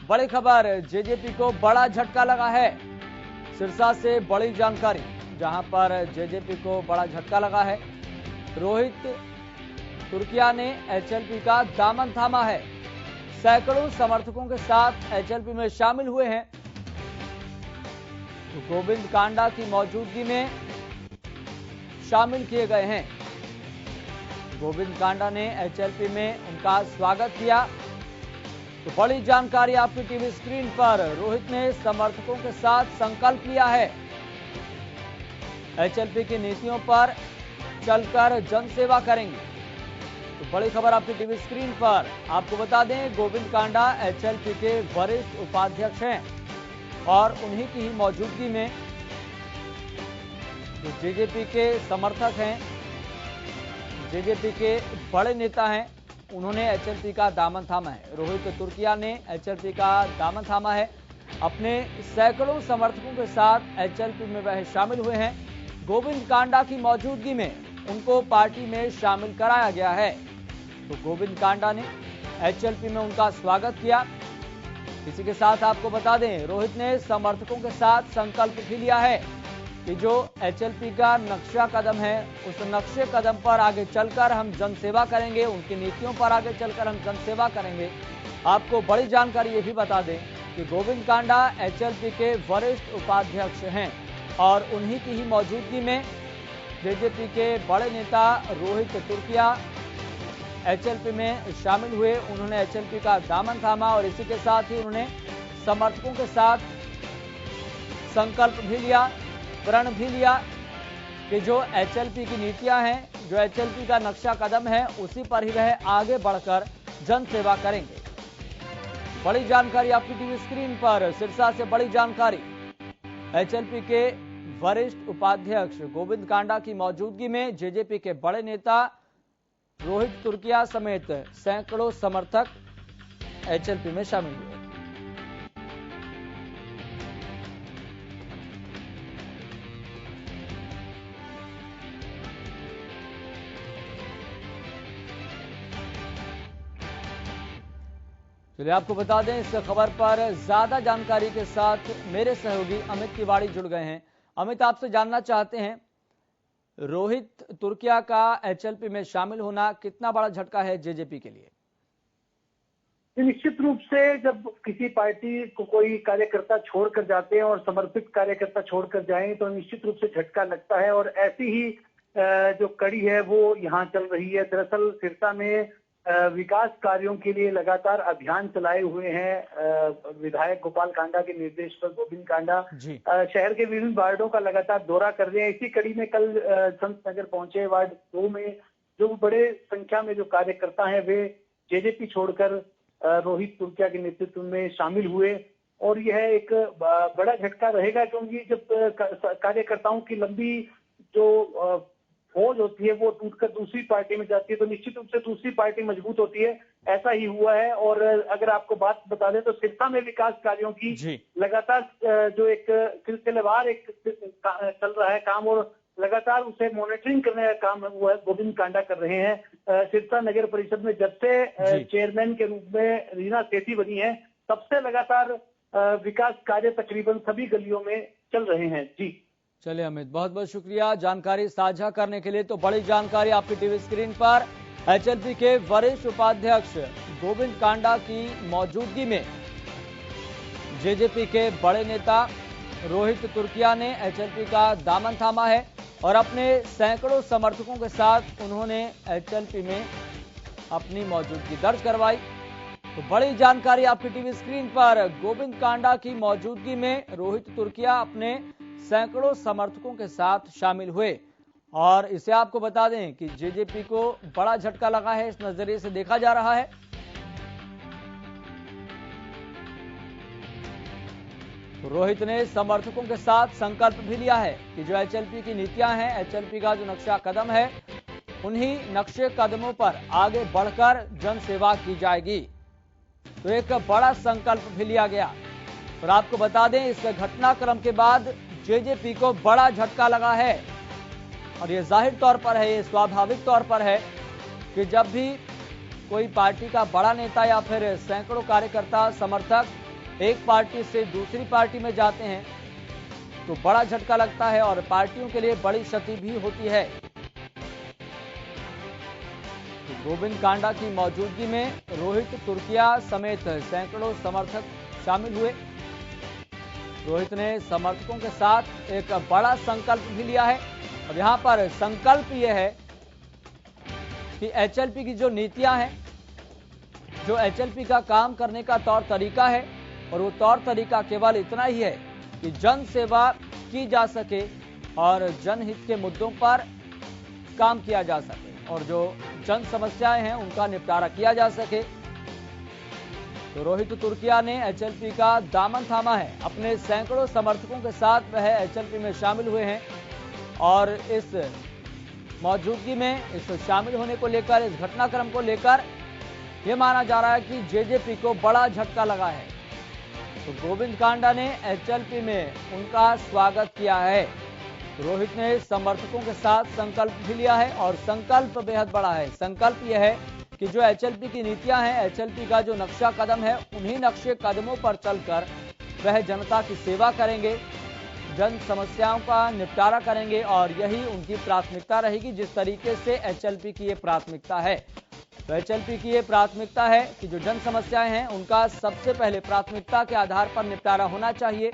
बड़ी खबर, जेजेपी को बड़ा झटका लगा है। सिरसा से बड़ी जानकारी, जहां पर जेजेपी को बड़ा झटका लगा है। रोहित तुर्किया ने एचएलपी का दामन थामा है। सैकड़ों समर्थकों के साथ एचएलपी में शामिल हुए हैं। तो गोविंद कांडा की मौजूदगी में शामिल किए गए हैं। गोविंद कांडा ने एचएलपी में उनका स्वागत किया। तो बड़ी जानकारी आपकी टीवी स्क्रीन पर। रोहित ने समर्थकों के साथ संकल्प लिया है, एचएलपी की नीतियों पर चलकर जनसेवा करेंगे। तो बड़ी खबर आपकी टीवी स्क्रीन पर। आपको बता दें, गोविंद कांडा एचएलपी के वरिष्ठ उपाध्यक्ष हैं और उन्हीं की ही मौजूदगी में जो जेजेपी के समर्थक हैं, जेजेपी के बड़े नेता हैं, उन्होंने एचएलपी का दामन थामा है। रोहित तुर्किया ने एचएलपी का दामन थामा है। अपने सैकड़ों समर्थकों के साथ एचएलपी में वह शामिल हुए हैं। गोविंद कांडा की मौजूदगी में उनको पार्टी में शामिल कराया गया है। तो गोविंद कांडा ने एचएलपी में उनका स्वागत किया। इसी के साथ आपको बता दें, रोहित ने समर्थकों के साथ संकल्प भी लिया है कि जो एचएलपी का नक्शा कदम है, उस नक्शे कदम पर आगे चलकर हम जनसेवा करेंगे, उनकी नीतियों पर आगे चलकर हम जनसेवा करेंगे। आपको बड़ी जानकारी ये भी बता दें कि गोविंद कांडा एचएलपी के वरिष्ठ उपाध्यक्ष हैं और उन्हीं की ही मौजूदगी में जेजेपी के बड़े नेता रोहित तुर्किया एचएलपी में शामिल हुए। उन्होंने एचएलपी का दामन थामा और इसी के साथ ही उन्होंने समर्थकों के साथ संकल्प भी लिया, प्रण भी लिया कि जो एचएलपी की नीतियां हैं, जो एचएलपी का नक्शा कदम है, उसी पर ही वह आगे बढ़कर जनसेवा करेंगे। बड़ी जानकारी आपकी टीवी स्क्रीन पर। सिरसा से बड़ी जानकारी, एचएलपी के वरिष्ठ उपाध्यक्ष गोविंद कांडा की मौजूदगी में जेजेपी के बड़े नेता रोहित तुर्किया समेत सैकड़ों समर्थक एचएलपी में शामिल हुए। चलिए आपको बता दें, इस खबर पर ज्यादा जानकारी के साथ मेरे सहयोगी अमित तिवारी जुड़ गए हैं। अमित, आपसे जानना चाहते हैं, रोहित तुर्किया का एचएलपी में शामिल होना कितना बड़ा झटका है जेजेपी के लिए? निश्चित रूप से जब किसी पार्टी को कोई कार्यकर्ता छोड़कर जाते हैं और समर्पित कार्यकर्ता छोड़कर जाएं तो निश्चित रूप से झटका लगता है। और ऐसी ही जो कड़ी है वो यहाँ चल रही है। दरअसल सिरसा में विकास कार्यों के लिए लगातार अभियान चलाए हुए हैं विधायक गोपाल कांडा के निर्देश पर गोविंद कांडा शहर के विभिन्न वार्डों का लगातार दौरा कर रहे हैं। इसी कड़ी में कल संत नगर पहुंचे। वार्ड 2 में जो बड़े संख्या में जो कार्यकर्ता हैं वे जेजेपी छोड़कर रोहित तुर्किया के नेतृत्व में शामिल हुए और यह एक बड़ा झटका रहेगा, क्योंकि जब कार्यकर्ताओं की लंबी जो फौज होती है वो टूटकर दूसरी पार्टी में जाती है तो निश्चित रूप से दूसरी पार्टी मजबूत होती है। ऐसा ही हुआ है। और अगर आपको बात बता दें तो सिरसा में विकास कार्यों की लगातार जो एक सिलसिलेवार एक चल रहा है काम और लगातार उसे मॉनिटरिंग करने का काम वो है गोविंद कांडा कर रहे हैं। सिरसा नगर परिषद में जब से चेयरमैन के रूप में रीना सेठी बनी है तब से लगातार विकास कार्य तकरीबन सभी गलियों में चल रहे हैं। जी चलिए अमित, बहुत बहुत शुक्रिया जानकारी साझा करने के लिए। तो बड़ी जानकारी आपकी टीवी स्क्रीन पर। एचएलपी के वरिष्ठ उपाध्यक्ष गोविंद कांडा की मौजूदगी में जेजेपी के बड़े नेता रोहित तुर्किया ने एचएलपी का दामन थामा है और अपने सैकड़ों समर्थकों के साथ उन्होंने एचएलपी में अपनी मौजूदगी दर्ज करवाई। तो बड़ी जानकारी आपकी टीवी स्क्रीन पर। गोविंद कांडा की मौजूदगी में रोहित तुर्किया अपने सैकड़ों समर्थकों के साथ शामिल हुए और इसे आपको बता दें कि जेजेपी को बड़ा झटका लगा है, इस नजरिए से देखा जा रहा है। तो रोहित ने समर्थकों के साथ संकल्प भी लिया है कि जो एचएलपी की नीतियां हैं, एचएलपी का जो नक्शा कदम है, उन्हीं नक्शे कदमों पर आगे बढ़कर जनसेवा की जाएगी। तो एक बड़ा संकल्प भी लिया गया। और आपको बता दें, इस घटनाक्रम के बाद जेजेपी को बड़ा झटका लगा है और ये जाहिर तौर पर है, ये स्वाभाविक तौर पर है कि जब भी कोई पार्टी का बड़ा नेता या फिर सैकड़ों कार्यकर्ता समर्थक एक पार्टी से दूसरी पार्टी में जाते हैं तो बड़ा झटका लगता है और पार्टियों के लिए बड़ी क्षति भी होती है। तो गोविंद कांडा की मौजूदगी में रोहित तुर्किया समेत सैकड़ों समर्थक शामिल हुए। रोहित ने समर्थकों के साथ एक बड़ा संकल्प भी लिया है और यहां पर संकल्प यह है कि एचएलपी की जो नीतियां हैं, जो एचएलपी का काम करने का तौर तरीका है, और वो तौर तरीका केवल इतना ही है कि जन सेवा की जा सके और जनहित के मुद्दों पर काम किया जा सके और जो जन समस्याएं हैं उनका निपटारा किया जा सके। तो रोहित तुर्किया ने एचएलपी का दामन थामा है। अपने सैकड़ों समर्थकों के साथ वह एचएलपी में शामिल हुए हैं और इस मौजूदगी में, इस शामिल होने को लेकर, इस घटनाक्रम को लेकर यह माना जा रहा है कि जेजेपी को बड़ा झटका लगा है। तो गोविंद कांडा ने एचएलपी में उनका स्वागत किया है। रोहित ने समर्थकों के साथ संकल्प भी लिया है और संकल्प बेहद बड़ा है। संकल्प यह है कि जो एचएलपी की नीतियां हैं, एचएलपी का जो नक्शा कदम है, उन्हीं नक्शे कदमों पर चलकर वह जनता की सेवा करेंगे, जन समस्याओं का निपटारा करेंगे और यही उनकी प्राथमिकता रहेगी। जिस तरीके से एचएलपी की ये प्राथमिकता है, तो एचएलपी की ये प्राथमिकता है कि जो जन समस्याएं हैं उनका सबसे पहले प्राथमिकता के आधार पर निपटारा होना चाहिए।